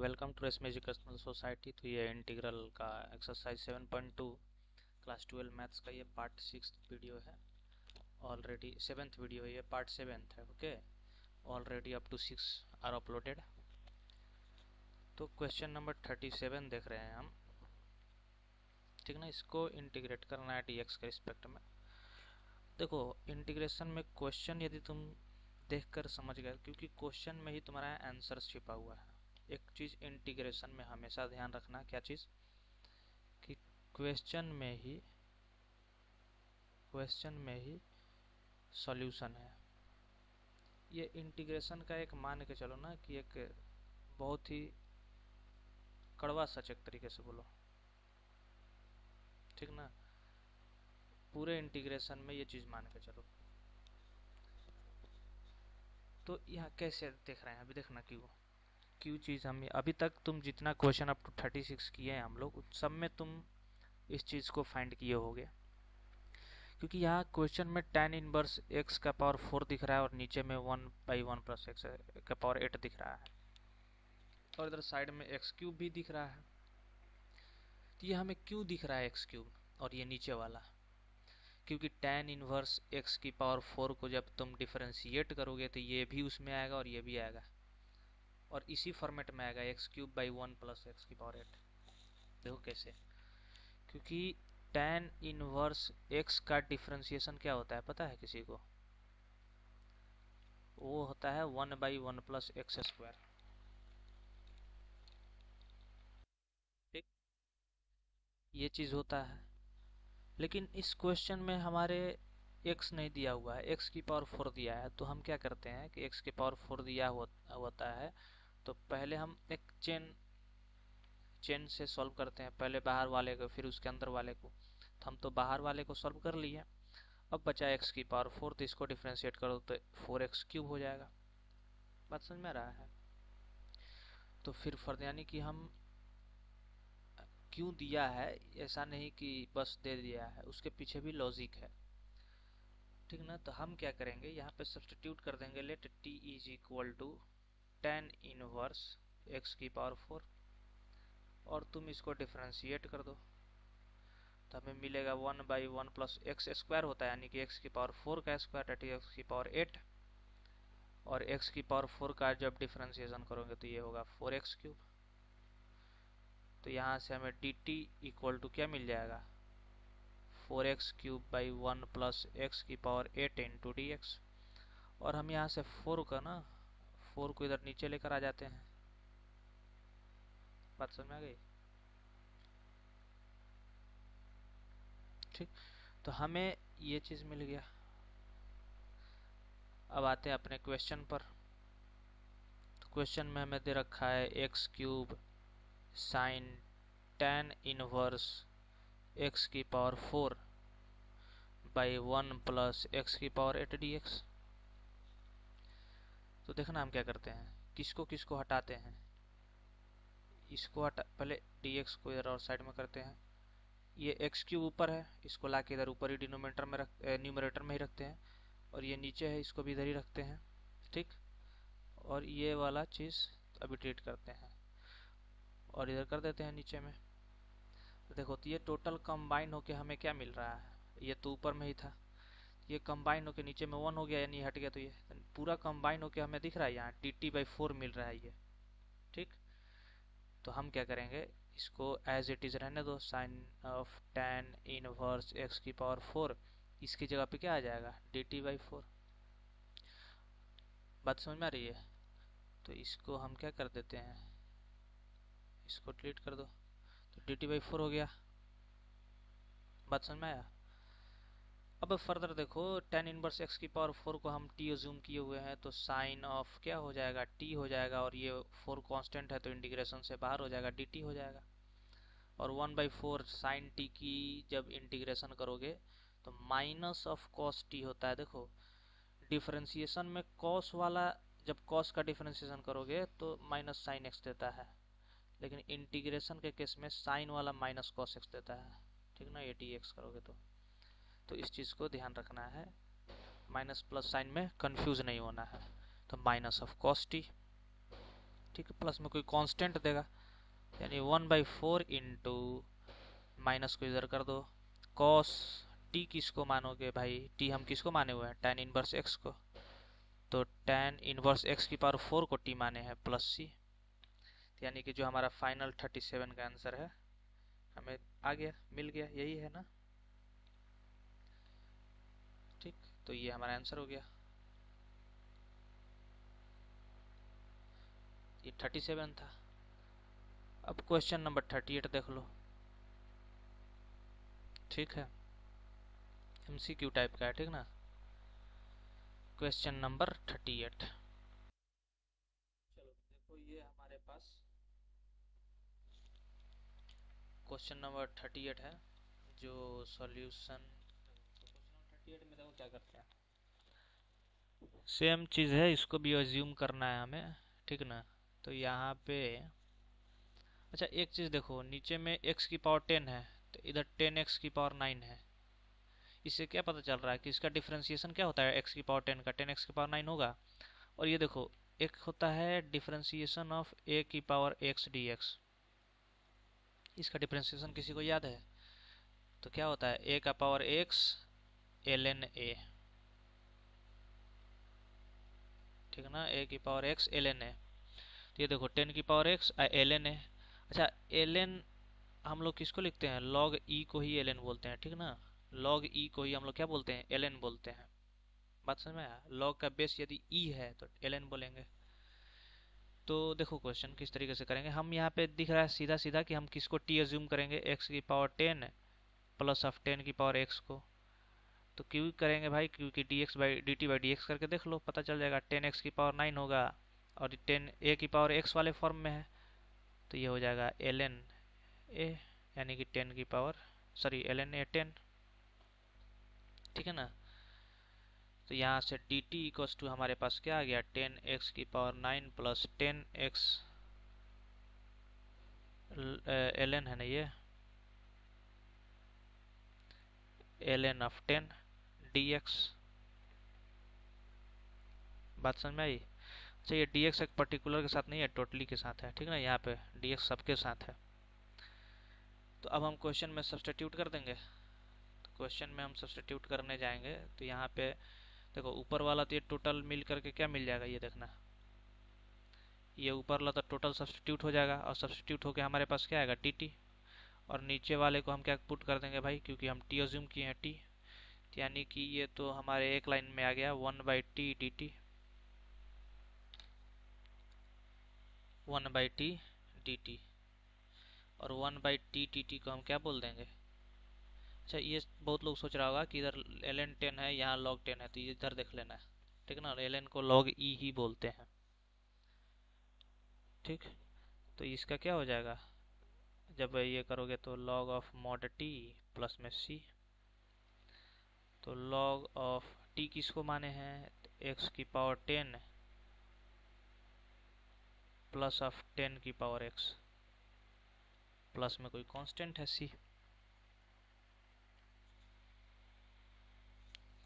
Welcome to रेसम educational society. तो ये इंटीग्रल का एक्सरसाइज 7.2 क्लास 12 मैथ्स का ये पार्ट 6 वीडियो है। ऑलरेडी 7th वीडियो, ये पार्ट 7th है। Okay, already up to 6 are uploaded. तो क्वेश्चन नंबर 37 देख रहे हैं हम, ठीक ना। इसको इंटीग्रेट करना है dx के रिस्पेक्ट में। देखो, इंटीग्रेशन में क्वेश्चन यदि तुम देखकर समझ गए, क्योंकि क्वेश्चन में ही तुम्हारा आंसर छिपा हुआ है। एक चीज इंटीग्रेशन में हमेशा ध्यान रखना, क्या चीज, कि क्वेश्चन में ही सॉल्यूशन है। ये इंटीग्रेशन का एक मान के चलो ना कि एक बहुत ही कड़वा सच, एक तरीके से बोलो, ठीक ना। पूरे इंटीग्रेशन में ये चीज मान के चलो। तो यहाँ कैसे देख रहे हैं, अभी देखना क्यों क्यों चीज हम अभी तक तुम जितना क्वेश्चन अप टू 36 किए हैं हम लोग, सब में तुम इस चीज को फाइंड किए होगे। क्योंकि यहाँ क्वेश्चन में tan इनवर्स x का पावर 4 दिख रहा है और नीचे में 1/1 प्लस x का पावर 8 दिख रहा है, और इधर साइड में x क्यूब भी दिख रहा है। तो ये हमें क्यों दिख रहा है x क्यूब और ये नीचे वाला? क्योंकि tan इनवर्स x की पावर 4 को जब तुम डिफरेंशिएट करोगे तो ये भी उसमें आएगा और ये भी आएगा, और इसी फॉर्मेट में आएगा x³/1 प्लस x की पावर 8। देखो कैसे, क्योंकि tan इनवर्स x का डिफरेंशिएशन क्या होता है पता है किसी को? वो होता है 1/1 प्लस x²। ठीक, ये चीज होता है। लेकिन इस क्वेश्चन में हमारे x नहीं दिया हुआ है, x की पावर 4 दिया है। तो हम क्या करते हैं कि x की पावर 4 दिया होता है तो पहले हम एक चेन से सॉल्व करते हैं, पहले बाहर वाले को फिर उसके अंदर वाले को। तो हम तो बाहर वाले को सॉल्व कर लिए। अब बचा x की पावर 4, तो इसको डिफरेंशिएट करो तो 4x³ हो जाएगा। बात समझ में आ रहा है? तो फिर फर्द यानी कि हम क्यों दिया है, ऐसा नहीं कि बस दे दिया है, उसके पीछे भी लॉजिक है, ठीक ना। तो हम क्या करेंगे, यहाँ पे सब्स्टिट्यूट कर देंगे, let t is equal to tan inverse x की पावर 4, और तुम इसको डिफरेंशिएट कर दो तो हमें मिलेगा 1/1 प्लस x² होता है, यानी कि x की पावर 4 का स्क्वायर, डेट इज x की पावर 8, और x की पावर 4 का जब डिफरेंशिएशन करोगे तो ये होगा 4x³। तो यहाँ से हमें dt इक्वल टू क्या मिल जाएगा, 4x³/1 प्लस x की पावर 8 इंटू dx। और हम यहाँ से 4 को इधर नीचे लेकर आ जाते हैं। बात समझ में आ गई? ठीक, तो हमें ये चीज मिल गया। अब आते हैं अपने क्वेश्चन पर। तो क्वेश्चन में हमें दे रखा है x³ sine tan inverse x की पावर 4/1 प्लस x की पावर 8 dx। तो देखना हम क्या करते हैं, किसको किसको हटाते हैं। इसको हटा, पहले dx को इधर और साइड में करते हैं। ये x³ ऊपर है, इसको लाके इधर ऊपर ही डिनोमिनेटर में न्यूमरेटर में ही रखते हैं, और ये नीचे है, इसको भी इधर ही रखते हैं। ठीक, और ये वाला चीज अभी ट्रीट करते हैं और इधर कर देते हैं नीचे में। तो देखो, तो ये टोटल कंबाइन होके हमें क्या मिल रहा है, ये तो ऊपर में ही था, ये कंबाइन होके नीचे में 1 हो गया, यानी हट गया। तो ये पूरा कंबाइन होके हमें दिख रहा है यहाँ dt/4 मिल रहा है ये। ठीक, तो हम क्या करेंगे, इसको एज इट इज रहने दो, sine of tan inverse x की पावर 4, इसकी जगह पे क्या आ जाएगा, dt/4। बात समझ में आ रही है? तो इसको हम क्या कर देते हैं, इसको डिलीट कर दो, तो dt/4 हो गया। बात समझ में आया? अब फर्दर देखो, tan इनवर्स x की पावर 4 को हम t अज्यूम किए हुए हैं, तो साइन ऑफ क्या हो जाएगा, t हो जाएगा, और ये 4 कांस्टेंट है तो इंटीग्रेशन से बाहर हो जाएगा, dt हो जाएगा। और 1/4 साइन t की जब इंटीग्रेशन करोगे तो माइनस ऑफ कॉस t होता है। देखो, डिफरेंशिएशन में कॉस वाला, जब कॉस का डिफरेंशिएशन करोगे तो माइनस साइन x देता है, लेकिन इंटीग्रेशन के केस में साइन वाला माइनस कॉस x देता है। ठीक ना, ये dx करोगे तो इस चीज को ध्यान रखना है, माइनस प्लस साइन में कंफ्यूज नहीं होना है। तो माइनस ऑफ कॉस t, ठीक है, प्लस में कोई कांस्टेंट देगा, यानी 1/4 इंटू माइनस को इधर कर दो, कॉस टी किसको मानोगे भाई, टी हम किसको माने हुए हैं, tan इनवर्स एक्स को, तो tan इनवर्स एक्स की पावर 4 को टी माने हैं प्लस सी, यानी कि जो हमारा फाइनल 37 का आंसर है हमें आ गया, मिल गया, यही है ना। ठीक, तो ये हमारा आंसर हो गया, ये 37 था। अब क्वेश्चन नंबर 38 देख लो। ठीक है, एमसीक्यू टाइप का है, ठीक ना। क्वेश्चन नंबर 38, चलो देखो ये हमारे पास क्वेश्चन नंबर 38 है, जो सॉल्यूशन, तो क्वेश्चन नंबर 38 में देखो क्या करते हैं, सेम चीज़ है, इसको भी अज्यूम करना है हमें, ठीक ना। तो यहाँ पे अच्छा एक चीज़ देखो, नीचे में x की पावर 10 है, तो इधर 10x की पावर 9 है। इससे क्या पता चल रहा है कि इसका डिफरेंशिएशन क्या होता है, x की पावर 10 का 10x की पावर 9 होगा। और ये देखो एक होता है डिफरेंशिएशन ऑफ a की पावर x dx, इसका डिफरेंशिएशन किसी को याद है, तो क्या होता है a का पावर x ln a, ठीक है ना, a की पावर x ln a। तो ये देखो 10 की पावर x ln a। अच्छा ln हम लोग किसको लिखते हैं, log e को ही ln बोलते हैं, ठीक ना। log e को ही हम लोग क्या बोलते हैं, ln बोलते हैं। बात समझ में आया, log का बेस यदि e है तो ln बोलेंगे। तो देखो क्वेश्चन किस तरीके से करेंगे हम, यहाँ पे दिख रहा है सीधा सीधा कि हम किसको t अज्यूम करेंगे, x की पावर 10 प्लस ऑफ 10 की पावर x को। तो क्यों करेंगे भाई, क्योंकि dt/dx करके देख लो, पता चल जाएगा 10x की पावर 9 होगा, और 10 a की पावर x वाले फॉर्म में है, तो ये हो जाएगा ln a, यानी कि 10 की पावर, सॉरी ln a 10, ठीक है ना। तो यहाँ से dt इक्वल्स टू हमारे पास क्या आ गया, 10x की पावर 9 प्लस 10x ln है ना, ये ln ऑफ 10 dx। बात समझ में आई। अच्छा ये dx एक पर्टिकुलर के साथ नहीं है, टोटली के साथ है, ठीक है ना, यहाँ पे dx सबके साथ है। तो अब हम क्वेश्चन में सब्स्टिट्यूट कर देंगे, तो क्वेश्चन में हम सब्स्टिट्यूट करने जाएंगे, तो यहाँ पे देखो ऊपर वाला तो ये टोटल मिल करके क्या मिल जाएगा, ये देखना, ये ऊपर वाला तो टोटल सब्स्टिट्यूट हो जाएगा, और सब्स्टिट्यूट होके हमारे पास क्या आएगा dt, और नीचे वाले को हम क्या पुट कर देंगे भाई, क्योंकि हम t अज्यूम किए हैं t, यानी कि ये तो हमारे एक लाइन में आ गया 1/t dt, 1/t dt, और 1/t dt को हम क्या बोल देंगे। अच्छा ये बहुत लोग सोच रहा होगा कि इधर ln 10 है, यहाँ log 10 है, तो ये इधर देख लेना है, ठीक है ना, ln को log e ही बोलते हैं। ठीक, तो इसका क्या हो जाएगा, जब ये करोगे तो log of mod t plus में c, तो log ऑफ t किसको माने हैं, x की पावर 10 प्लस ऑफ 10 की पावर x, प्लस में कोई कांस्टेंट है c,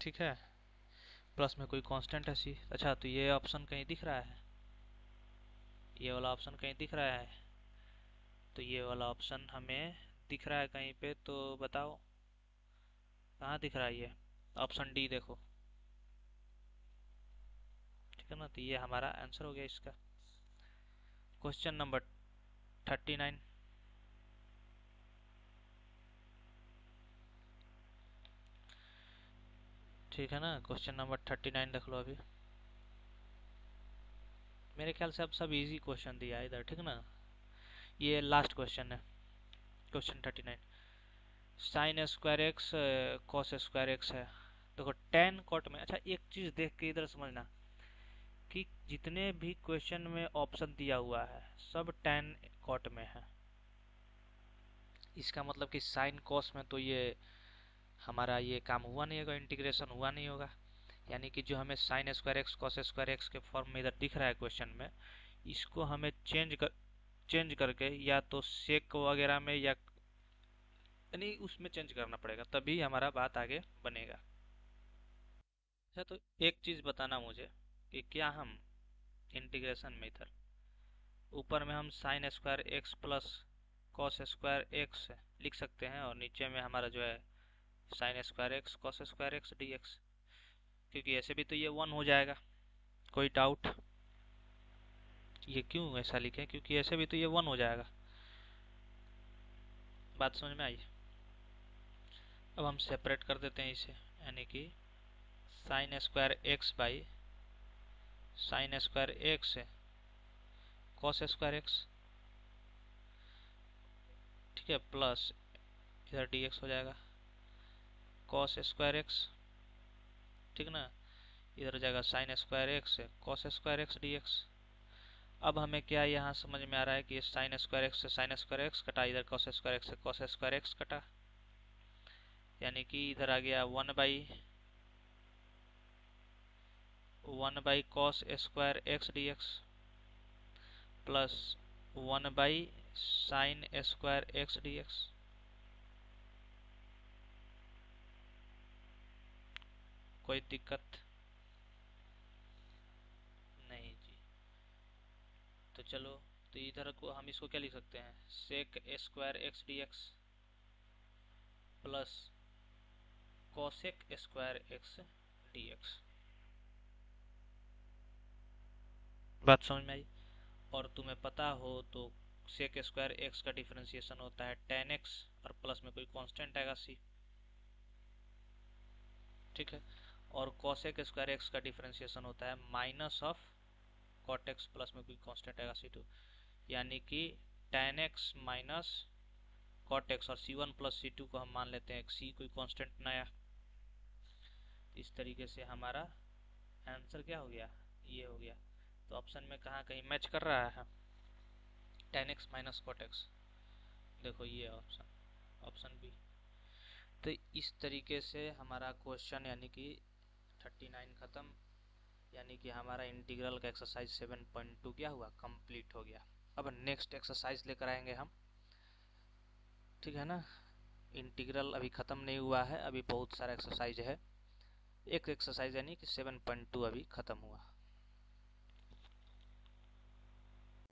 ठीक है, प्लस में कोई कांस्टेंट है c। अच्छा तो ये ऑप्शन कहीं दिख रहा है, ये वाला ऑप्शन कहीं दिख रहा है, तो ये वाला ऑप्शन हमें दिख रहा है कहीं पे, तो बताओ कहाँ दिख रहा है, ये ऑप्शन डी देखो, ठीक है ना। तो ये हमारा आंसर हो गया इसका। क्वेश्चन नंबर 39, ठीक है ना, क्वेश्चन नंबर 39 देख लो अभी, मेरे ख्याल से अब सब इजी क्वेश्चन दिया है इधर, ठीक है ना। ये लास्ट क्वेश्चन है, question 39, sine square x cos square x है। देखो टेन कॉट में, अच्छा एक चीज देख के इधर समझना कि जितने भी क्वेश्चन में ऑप्शन दिया हुआ है सब टेन कॉट में है, इसका मतलब कि साइन कॉस में तो ये हमारा ये काम हुआ नहीं होगा, इंटीग्रेशन हुआ नहीं होगा, यानी कि जो हमें sine square x cos square x के फॉर्म में इधर दिख रहा है क्वेश्चन में, इसको हमें चेंज करके या तो सेक वगैरह में या यानी उसमें चेंज करना पड़ेगा, तभी हमारा बात आगे बनेगा। अच्छा तो एक चीज बताना मुझे कि क्या हम इंटीग्रेशन मेथड ऊपर में हम sine square x plus cos square x लिख सकते हैं और नीचे में हमारा जो है sine square x cos square x d x, क्योंकि ऐसे भी तो ये 1 हो जाएगा। कोई डाउट? ये क्यों ऐसा लिखे? क्योंकि ऐसे भी तो ये 1 हो जाएगा। बात समझ में आई? अब हम सेपरेट कर देते हैं इसे, यानी कि sine square x by sine square x है कॉस स्क्वायर एक्स, ठीक है, प्लस इधर डी एक्स हो जाएगा कॉस स्क्वायर एक्स, ठीक ना, इधर हो जाएगा साइन स्क्वायर एक्स है cos square x d x. अब हमें क्या यहाँ समझ में आ रहा है कि साइन स्क्वायर एक्स से साइन स्क्वायर एक्स कटा, इधर कॉस स्क्वायर एक्स से कॉस स्क्वायर एक्स कटा, यानी कि इधर आ गया 1 by cos square x d x plus 1 by sine square x d x. कोई दिक्कत नहीं जी? तो चलो, तो इधर को हम इसको क्या लिख सकते हैं, sec square x d x plus cosec square x d x. बात समझ में आई? और तुम्हें पता हो तो सेक स्क्वायर एक्स का डिफरेंशिएशन होता है tan एक्स और प्लस में कोई कांस्टेंट आएगा c, ठीक है, और कॉसेक स्क्वायर एक्स का डिफरेंशिएशन होता है minus of cot x plus में कोई कांस्टेंट आएगा c2, यानी कि tan x minus cot x और c1 प्लस c2 को हम मान लेते हैं c कोई कांस्टेंट नया। इस तरीके से हमारा आंसर क्या हो गया, ये हो गया। तो ऑप्शन में कहाँ कहीं मैच कर रहा है tan x minus cot x, देखो ये ऑप्शन, ऑप्शन बी। तो इस तरीके से हमारा क्वेश्चन यानी कि 39 खत्म, यानी कि हमारा इंटीग्रल का एक्सरसाइज 7.2 क्या हुआ, कंप्लीट हो गया। अब नेक्स्ट एक्सरसाइज लेकर आएंगे हम, ठीक है ना। इंटीग्रल अभी ख़त्म नहीं हुआ है, अभी बहुत सारा एक्सरसाइज है। एक एक्सरसाइज यानी कि 7.2 अभी ख़त्म हुआ।